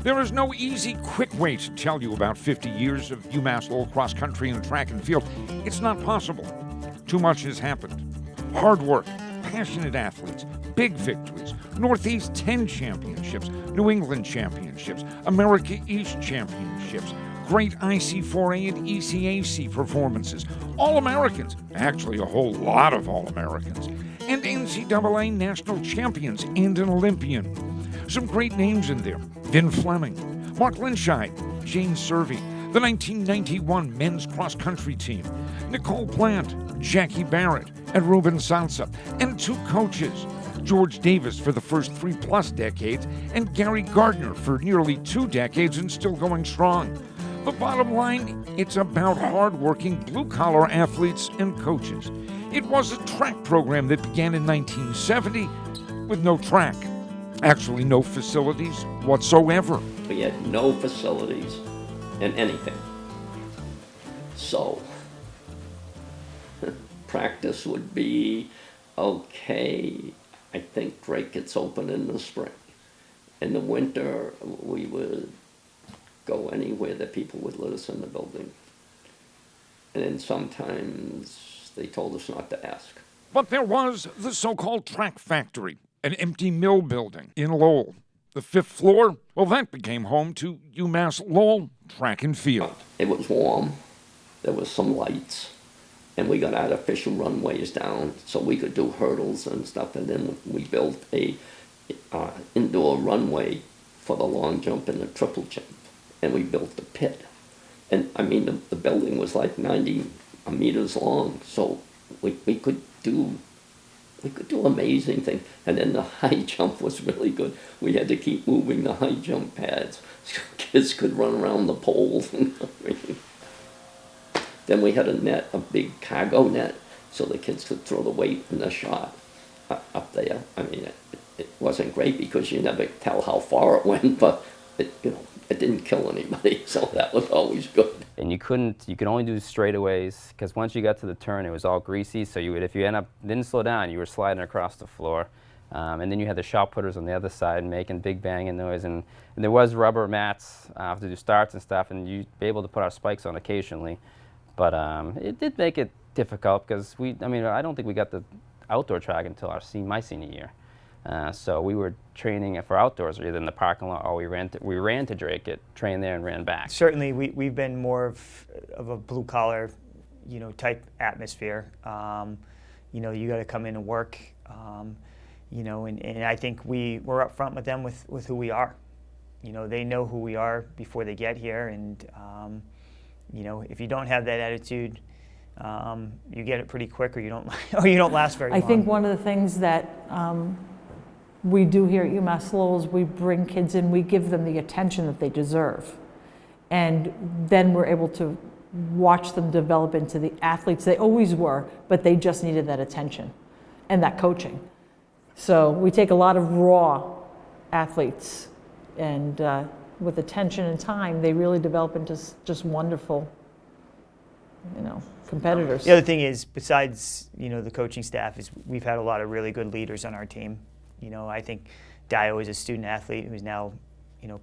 There is no easy, quick way to tell you about 50 years of UMass Lowell cross country and track and field. It's not possible. Too much has happened. Hard work, passionate athletes, big victories, Northeast 10 championships, New England championships, America East championships, great IC4A and ECAC performances, All-Americans, actually a whole lot of All-Americans, and NCAA national champions and an Olympian. Some great names in there: Vin Fleming, Mark Linscheid, Jane Servey, the 1991 men's cross-country team, Nicole Plant, Jackie Barrett, and Ruben Salsa, and two coaches, George Davis for the first 3+ decades, and Gary Gardner for nearly 2 decades and still going strong. The bottom line, it's about hard-working blue-collar athletes and coaches. It was a track program that began in 1970 with no track. Actually, no facilities whatsoever. We had no facilities in anything. So, practice would be, okay, I think Drake gets open in the spring. In the winter, we would go anywhere that people would let us in the building. And then sometimes they told us not to ask. But there was the so-called track factory, an empty mill building in Lowell. The 5th floor, well, that became home to UMass Lowell track and field. It was warm, there was some lights, and we got artificial runways down so we could do hurdles and stuff, and then we built a indoor runway for the long jump and the triple jump, and we built the pit. And I mean, the building was like 90 meters long, so we could do amazing things. And then the high jump was really good. We had to keep moving the high jump pads so kids could run around the poles and everything. Then we had a net, a big cargo net, so the kids could throw the weight in the shot up there. I mean, it wasn't great because you never tell how far it went, but it didn't kill anybody, so that was always good. And you could only do straightaways, because once you got to the turn, it was all greasy, so if you didn't slow down, you were sliding across the floor. And then you had the shot putters on the other side making big banging noise, and there was rubber mats to do starts and stuff, and you'd be able to put our spikes on occasionally. But it did make it difficult, because I don't think we got the outdoor track until my senior year. So we were training for outdoors either in the parking lot, or we ran to Drake, trained there and ran back. Certainly we've been more of a blue collar, type atmosphere. You got to come in and work, and I think we're up front with them with who we are. They know who we are before they get here, and if you don't have that attitude, you get it pretty quick, or you don't last very long. I think one of the things that we do here at UMass Lowell is we bring kids in, we give them the attention that they deserve. And then we're able to watch them develop into the athletes they always were, but they just needed that attention and that coaching. So we take a lot of raw athletes, and with attention and time, they really develop into just wonderful, competitors. The other thing is, besides, the coaching staff, is we've had a lot of really good leaders on our team. I think Dio is a student athlete who's now,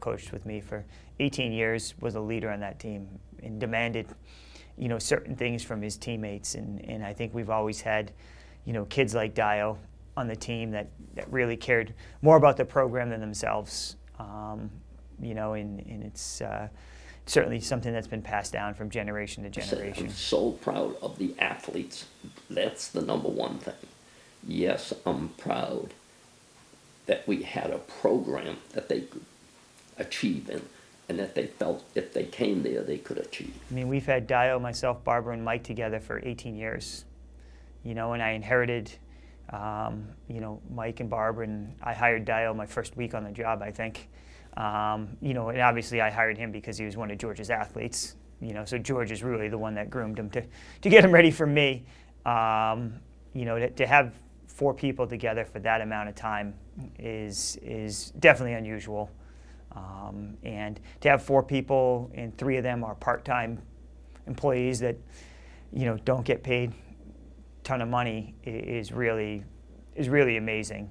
coached with me for 18 years, was a leader on that team and demanded, certain things from his teammates. And I think we've always had, kids like Dio on the team that really cared more about the program than themselves. And it's certainly something that's been passed down from generation to generation. I'm so proud of the athletes. That's the number one thing. Yes, I'm proud that we had a program that they could achieve in, and that they felt if they came there, they could achieve. I mean, we've had Dio, myself, Barbara, and Mike together for 18 years, and I inherited, Mike and Barbara, and I hired Dio my first week on the job, I think. And obviously I hired him because he was one of George's athletes, so George is really the one that groomed him to get him ready for me. To have 4 people together for that amount of time is definitely unusual. And to have 4 people and 3 of them are part-time employees that, don't get paid a ton of money is really is really amazing.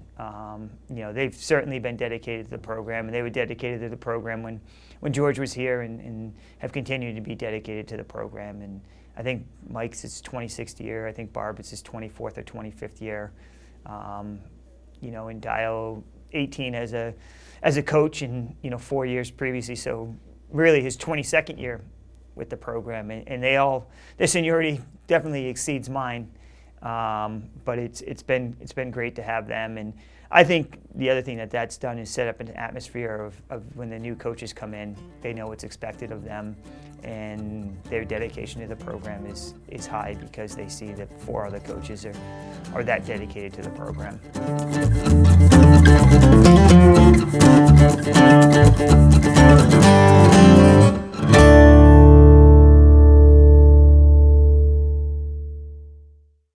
They've certainly been dedicated to the program, and they were dedicated to the program when George was here, and have continued to be dedicated to the program. And I think Mike's his 26th year. I think Barb it's his 24th or 25th year. And Dio 18 as a coach, and 4 years previously. So really his 22nd year with the program, and their seniority definitely exceeds mine. But it's been great to have them, and I think the other thing that's done is set up an atmosphere of when the new coaches come in, they know what's expected of them, and their dedication to the program is high because they see that 4 other coaches are that dedicated to the program.